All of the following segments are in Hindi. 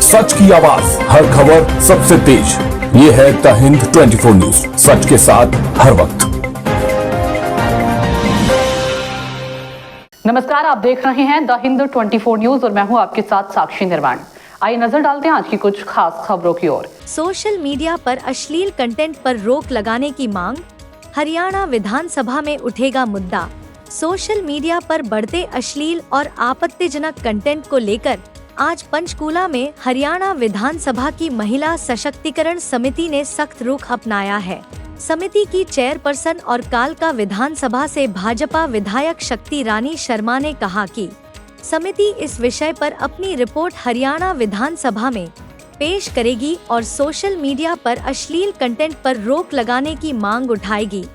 सच की आवाज, हर खबर सबसे तेज। ये है द हिंद 24 न्यूज, सच के साथ हर वक्त। नमस्कार, आप देख रहे हैं द हिंद 24 न्यूज और मैं हूं आपके साथ साक्षी निर्वाण। आइए नजर डालते हैं आज की कुछ खास खबरों की ओर। सोशल मीडिया पर अश्लील कंटेंट पर रोक लगाने की मांग, हरियाणा विधानसभा में उठेगा मुद्दा। सोशल मीडिया पर बढ़ते अश्लील और आपत्तिजनक कंटेंट को लेकर आज पंचकूला में हरियाणा विधानसभा की महिला सशक्तिकरण समिति ने सख्त रुख अपनाया है। समिति की चेयरपर्सन और कालका विधानसभा से भाजपा विधायक शक्ति रानी शर्मा ने कहा कि समिति इस विषय पर अपनी रिपोर्ट हरियाणा विधानसभा में पेश करेगी और सोशल मीडिया पर अश्लील कंटेंट पर रोक लगाने की मांग उठाएगी।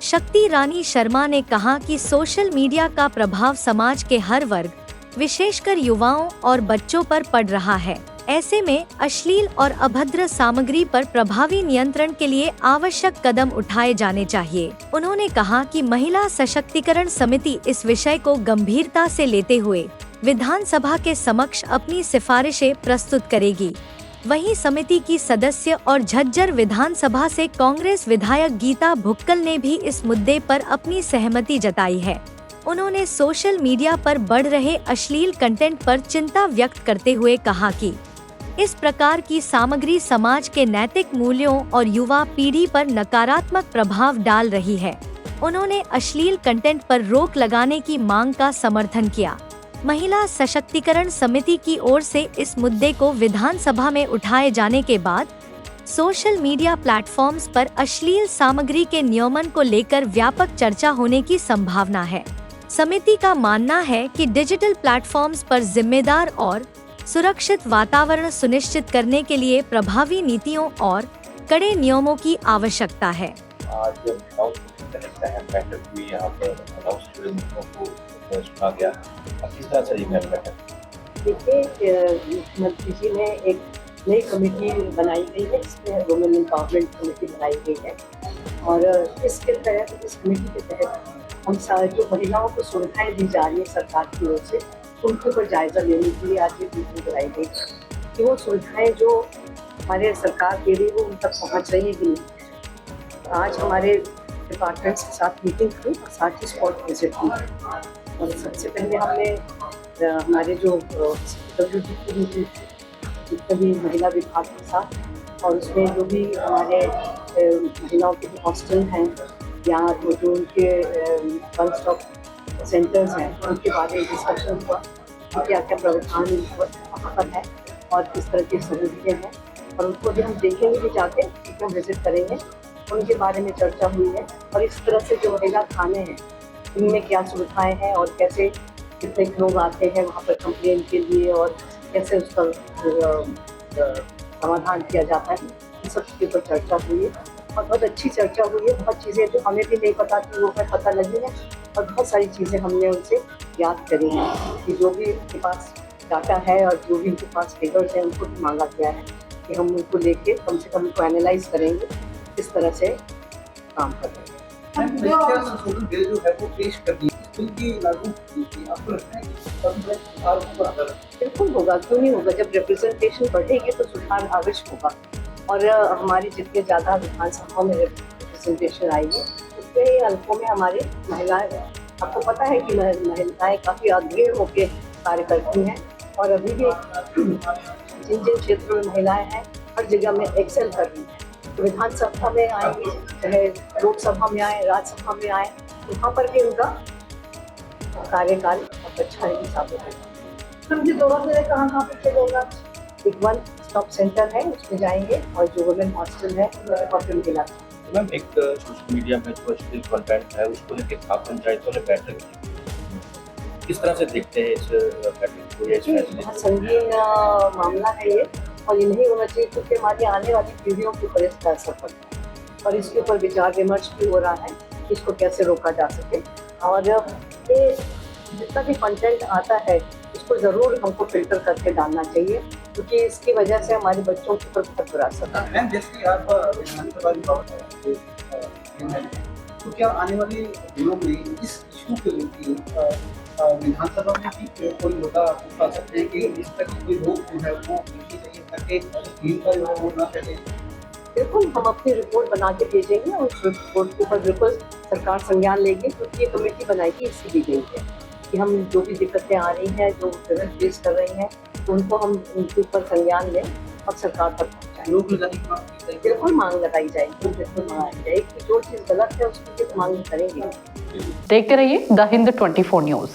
शक्ति रानी शर्मा ने कहा कि सोशल मीडिया का प्रभाव समाज के हर वर्ग, विशेषकर युवाओं और बच्चों पर पड़ रहा है। ऐसे में अश्लील और अभद्र सामग्री पर प्रभावी नियंत्रण के लिए आवश्यक कदम उठाए जाने चाहिए। उन्होंने कहा कि महिला सशक्तिकरण समिति इस विषय को गंभीरता से लेते हुए विधानसभा के समक्ष अपनी सिफारिशें प्रस्तुत करेगी। वहीं समिति की सदस्य और झज्जर विधानसभा से कांग्रेस विधायक गीता भुक्कल ने भी इस मुद्दे पर अपनी सहमति जताई है। उन्होंने सोशल मीडिया पर बढ़ रहे अश्लील कंटेंट पर चिंता व्यक्त करते हुए कहा कि इस प्रकार की सामग्री समाज के नैतिक मूल्यों और युवा पीढ़ी पर नकारात्मक प्रभाव डाल रही है। उन्होंने अश्लील कंटेंट पर रोक लगाने की मांग का समर्थन किया। महिला सशक्तिकरण समिति की ओर से इस मुद्दे को विधानसभा में उठाए जाने के बाद सोशल मीडिया प्लेटफॉर्म्स पर अश्लील सामग्री के नियमन को लेकर व्यापक चर्चा होने की संभावना है। समिति का मानना है कि डिजिटल प्लेटफॉर्म्स पर जिम्मेदार और सुरक्षित वातावरण सुनिश्चित करने के लिए प्रभावी नीतियों और कड़े नियमों की आवश्यकता है। आज बैठक हुई, यहाँ पर सुना गया, किस तरह से देखिए, मुख्यमंत्री जी ने एक नई कमेटी बनाई गई है, इसमें वुमेन एम्पावरमेंट कमेटी बनाई गई है और इसके तहत, इस कमेटी के तहत हम सारे जो महिलाओं को सुविधाएं दी जा रही है सरकार की ओर से, उनके ऊपर जायजा लेने के लिए आज ये मीटिंग कराई गई कि वो सुविधाएं जो हमारे सरकार दे रही है वो उन तक पहुँच रही है कि नहीं। आज हमारे डिपार्टमेंट्स के साथ मीटिंग हुई और साथ ही स्पॉट विजिट की और सबसे पहले हमने हमारे जो WD मीटिंग जितने भी महिला विभाग के साथ और उसमें जो भी हमारे महिलाओं के हॉस्टल हैं या जो उनके वन स्टॉप सेंटर्स हैं उनके बारे में डिस्कशन हुआ कि क्या क्या प्रावधान वहाँ पर है और किस तरह की सहूलियतें हैं और उनको भी हम देखेंगे भी जाके, हम विजिट करेंगे, उनके बारे में चर्चा हुई है। और इस तरह से जो महिला थाने हैं इनमें क्या सुविधाएं हैं और कैसे कितने लोग आते हैं वहाँ पर कंप्लेन के लिए और कैसे उसका समाधान किया जाता है, इन सब के ऊपर चर्चा हुई है और बहुत अच्छी चर्चा हुई है। बहुत चीज़ें जो हमें भी नहीं पता थी वो हमें पता लगी है और बहुत सारी चीज़ें हमने उनसे याद करी हैं कि जो भी उनके पास डाटा है और जो भी उनके पास फिगर्स हैं उनको भी मांगा गया है कि हम उनको लेके कम से कम उनको एनालाइज करेंगे, इस तरह से काम करेंगे। बिल्कुल होगा, क्यों नहीं होगा। जब रिप्रेजेंटेशन बढ़ेगी तो सुधार अवश्य होगा और हमारी जितने ज़्यादा विधानसभाओं में रिप्रेजेंटेशन आएगी उतने ही हल्कों में हमारी महिलाएं, आपको पता है कि महिलाएं काफ़ी अग्रणी होकर कार्य करती हैं और अभी भी जिन जिन क्षेत्रों में महिलाएं हैं हर जगह में एक्सेल कर रही हैं। तो विधानसभा में आएंगी, चाहे लोकसभा में आए, राज्यसभा में आए, तो वहाँ पर भी उनका कार्यकाल बहुत अच्छा है। कहाँ पे होगा, एक वन स्टॉप सेंटर है उसमें जाएंगे और जो वुमेन हॉस्टल है उसमें मिला। मैम, एक सोशल मीडिया में जो अश्लील कंटेंट है उसको लेकर खाप पंचायतों ने बैठक की, किस तरह से देखते हैं इस बैठक को? बहुत संगीन मामला है ये और ये नहीं होना चाहिए क्योंकि हमारी आने वाली पीढ़ियों के ऊपर इसका असर पड़ता है और इसके ऊपर विचार विमर्श भी हो रहा है कि इसको कैसे रोका जा सके और ये जितना भी कंटेंट आता है उसको ज़रूर हमको फिल्टर करके डालना चाहिए क्योंकि इसकी वजह से हमारे बच्चों के ऊपर बहुत बुरा असर है। तो क्या आने वाले दिनों में इस इशू के लेकर विधानसभा में भी कोई मुद्दा उठा सकते हैं कि इस तरह की कोई रोक जो है वो होनी चाहिए ताकि अश्लील का जो है वो ना फैले। बिल्कुल हम अपनी रिपोर्ट बना के भेजेंगे और उस रिपोर्ट के ऊपर बिल्कुल सरकार संज्ञान लेगी, क्योंकि ये कमेटी बनाई गई इसकी दी गई है कि हम जो भी दिक्कतें आ रही हैं, जो गलत फेस कर रही हैं, उनको हम उनके ऊपर संज्ञान लें और सरकार तक पहुँचाएं। रोक लगाने की मांग की जाएगी। बिल्कुल मांग लगाई जाएगी, बिल्कुल मांग जाएगी कि जो चीज़ गलत है उसकी मांग करेंगे। देखते रहिए द हिंद 24 न्यूज।